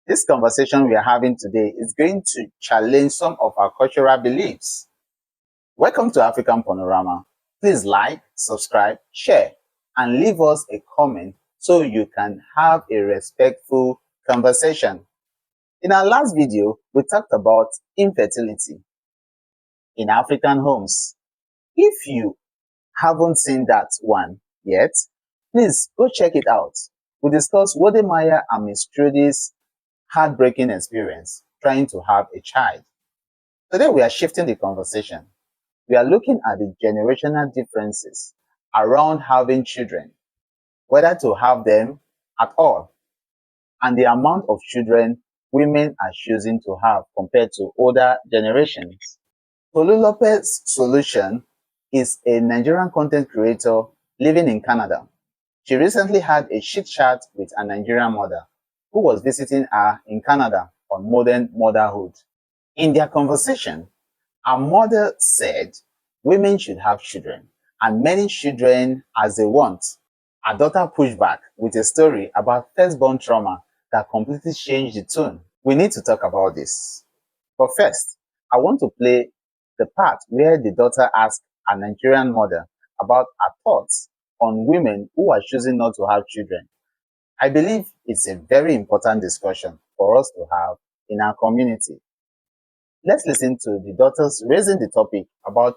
This conversation we are having today is going to challenge some of our cultural beliefs. Welcome to African Panorama. Please like, subscribe, share, and leave us a comment so you can have a respectful conversation. In our last video, we talked about infertility in African homes. If you haven't seen that one yet, please go check it out. We discussed Wodemaya and Miss Trudy's heartbreaking experience trying to have a child. Today we are shifting the conversation. We are looking at the generational differences around having children, whether to have them at all, and the amount of children women are choosing to have compared to older generations. Tolulope Solutions is a Nigerian content creator living in Canada. She recently had a chit chat with a Nigerian mother who was visiting her in Canada on modern motherhood. In their conversation, her mother said women should have children and many children as they want. Her daughter pushed back with a story about firstborn trauma that completely changed the tone. We need to talk about this. But first, I want to play the part where the daughter asked a Nigerian mother about her thoughts on women who are choosing not to have children. I believe it's a very important discussion for us to have in our community. Let's listen to the daughters raising the topic about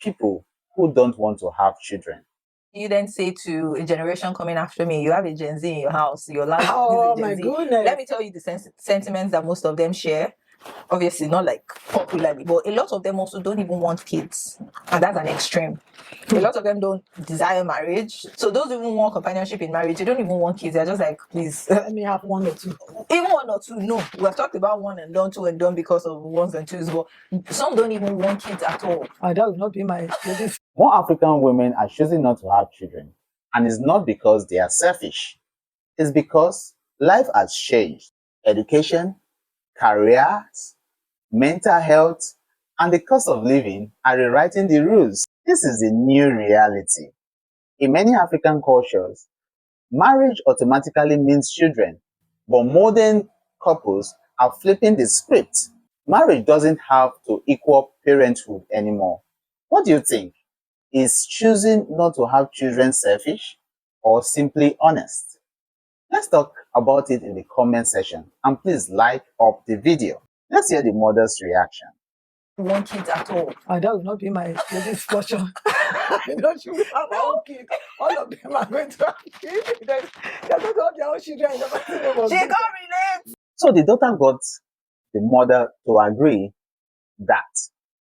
people who don't want to have children. You then say to a generation coming after me, you have a Gen Z in your house, your last Oh is a my Gen Z. goodness. Let me tell you the sentiments that most of them share. Obviously, not like popularly, but a lot of them also don't even want kids. And that's an extreme. A lot of them don't desire marriage. So those who even want companionship in marriage, they don't even want kids. They're just like, please, Let me have one or two. even one or two, no. We have talked about one and done, two and done because of ones and twos, but some don't even want kids at all. That will not be my ladies. More African women are choosing not to have children, and it's not because they are selfish. It's because life has changed. Education, careers, mental health, and the cost of living are rewriting the rules. This is the new reality. In many African cultures, marriage automatically means children, but modern couples are flipping the script. Marriage doesn't have to equal parenthood anymore. What do you think? Is choosing not to have children selfish or simply honest? Let's talk about it in the comment section, and please like up the video. Let's hear the mother's reaction. Want kids at all. That will not be my ladies' portion. I don't should have my own kids. All of them are going to have kids. They're going to have their own children. In the mighty name of She Jesus. can't relate. So the daughter got the mother to agree that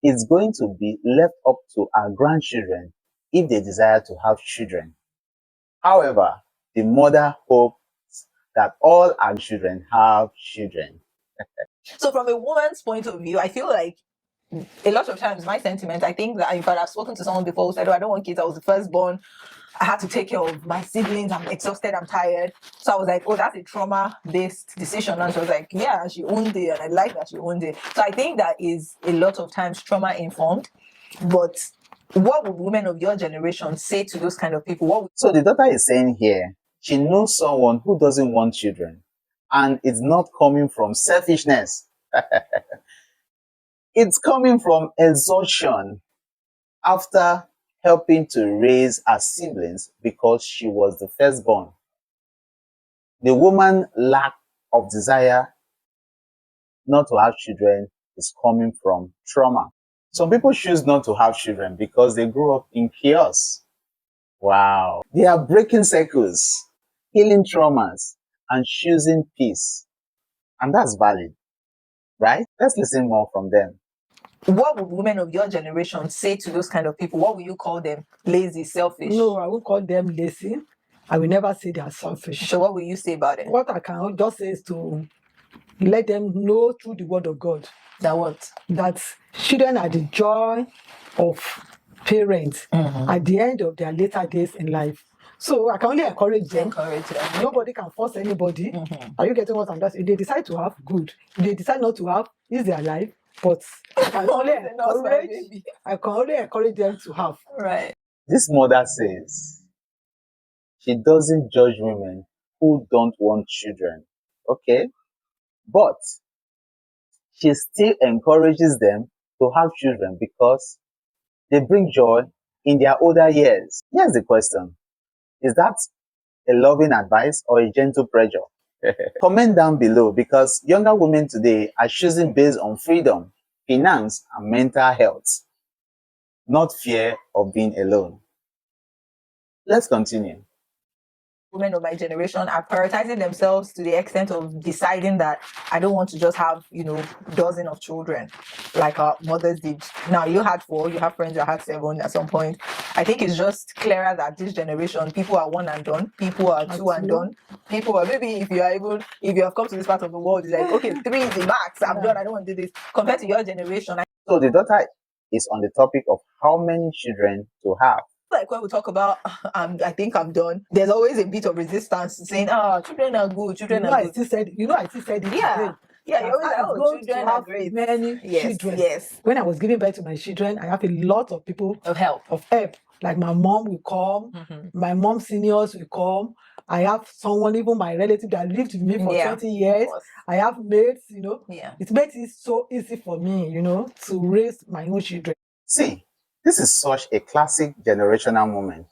it's going to be left up to our grandchildren if they desire to have children. However, the mother hopes that all our children have children. So from a woman's point of view, I feel like a lot of times my sentiment, I think that in fact I've spoken to someone before who said, oh, I don't want kids, I was the firstborn, I had to take care of my siblings, I'm exhausted, I'm tired. So I was like, oh, that's a trauma-based decision. And she was like, yeah, she owned it, and I like that she owned it. So I think that is a lot of times trauma-informed. But what would women of your generation say to those kind of people? So the daughter is saying here, she knows someone who doesn't want children, and it's not coming from selfishness. It's coming from exhaustion after helping to raise her siblings because she was the firstborn. The woman's lack of desire not to have children is coming from trauma. Some people choose not to have children because they grew up in chaos. Wow. They are breaking cycles, healing traumas, and choosing peace. And that's valid, right? Let's listen more from them. What would women of your generation say to those kind of people? What would you call them? Lazy, selfish? No, I won't call them lazy. I will never say they are selfish. So what will you say about it? What I can just say is to let them know through the word of God That what? that children are the joy of parents at the end of their later days in life. So I can only encourage them. Encourage them. Nobody can force anybody. Are you getting what I'm saying? If they decide to have, good. If they decide not to have, it's their life. But I can only encourage them to have. Right. This mother says she doesn't judge women who don't want children. Okay? But she still encourages them to have children because they bring joy in their older years. Here's the question. Is that a loving advice or a gentle pressure? Comment down below because younger women today are choosing based on freedom, finance, and mental health, not fear of being alone. Let's continue. Women of my generation are prioritizing themselves to the extent of deciding that I don't want to just have, dozen of children like our mothers did. Now you had 4, you have friends that had 7 at some point. I think it's just clearer that this generation, people are one and done, people are two and done, people are maybe if you have come to this part of the world, it's like, okay, 3 is the max, I'm done, I don't want to do this. Compared to your generation. So the daughter is on the topic of how many children to have. Like when we talk about I think I'm done, there's always a bit of resistance saying, children are good, children are good. I still said it Yeah, today. yeah, you always like, children are have great. many children. Yes. When I was giving birth to my children, I have a lot of people Of help. Like my mom will come, my mom seniors will come. I have someone, even my relative that lived with me for 20 years. I have mates, Yeah. It makes it so easy for me, to raise my own children. See, this is such a classic generational moment.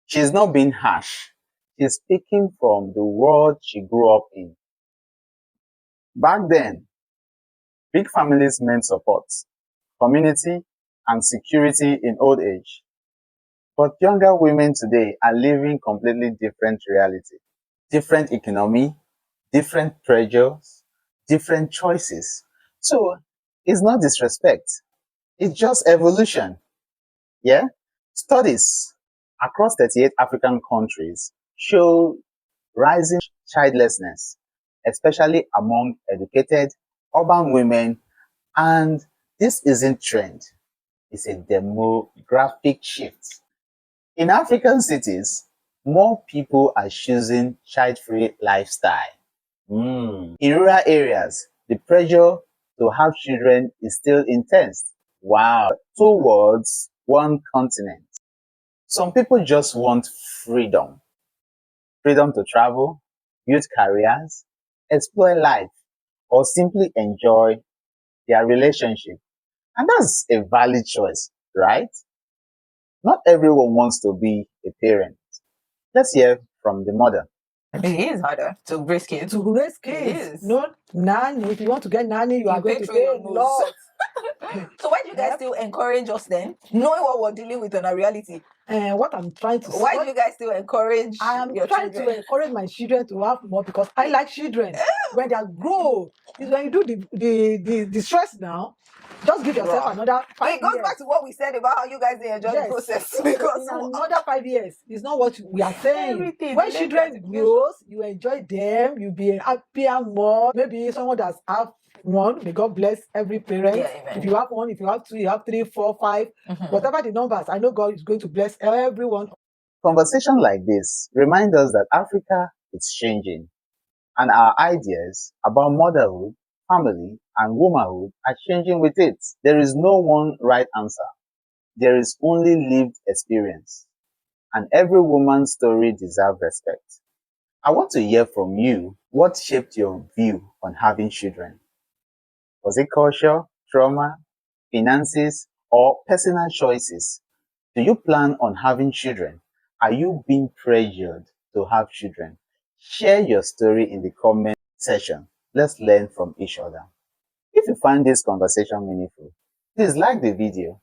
She's not being harsh. She's speaking from the world she grew up in. Back then, big families meant support, community, and security in old age. But younger women today are living completely different reality, different economy, different pressures, different choices. So it's not disrespect. It's just evolution. Yeah? Studies across 38 African countries show rising childlessness, especially among educated urban women. And this isn't trend, it's a demographic shift. In African cities, more people are choosing child-free lifestyle. In rural areas, the pressure to have children is still intense. Wow. Towards one continent. Some people just want freedom. Freedom to travel, build careers, explore life, or simply enjoy their relationship. And that's a valid choice, right? Not everyone wants to be a parent. Let's hear from the mother. It is harder to raise kids. To raise kids, nanny. If you want to get nanny, you are going to pay a lot. So why do you guys still encourage us then, knowing what we're dealing with in our reality? What I'm trying to say. Why do you guys still encourage I am your trying children? to encourage my children to have more because I like children. When they grow, is when you do the stress now. Just give yourself another 5 years. It goes back to what we said about how you guys enjoy the process. Because in another 5 years, it's not what we are saying. Everything, when children grows, you enjoy them, you be happier more. Maybe someone that's have one, may God bless every parent. Yeah, if you have 1, if you have 2, you have 3, 4, 5, whatever the numbers, I know God is going to bless everyone. Conversation like this remind us that Africa is changing and our ideas about motherhood, family, and womanhood are changing with it. There is no one right answer. There is only lived experience. And every woman's story deserves respect. I want to hear from you. What shaped your view on having children? Was it culture, trauma, finances, or personal choices? Do you plan on having children? Are you being pressured to have children? Share your story in the comment section. Let's learn from each other. If you find this conversation meaningful, please like the video.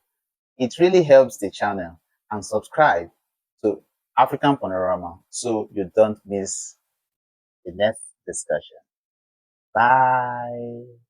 It really helps the channel, and subscribe to African Panorama so you don't miss the next discussion. Bye.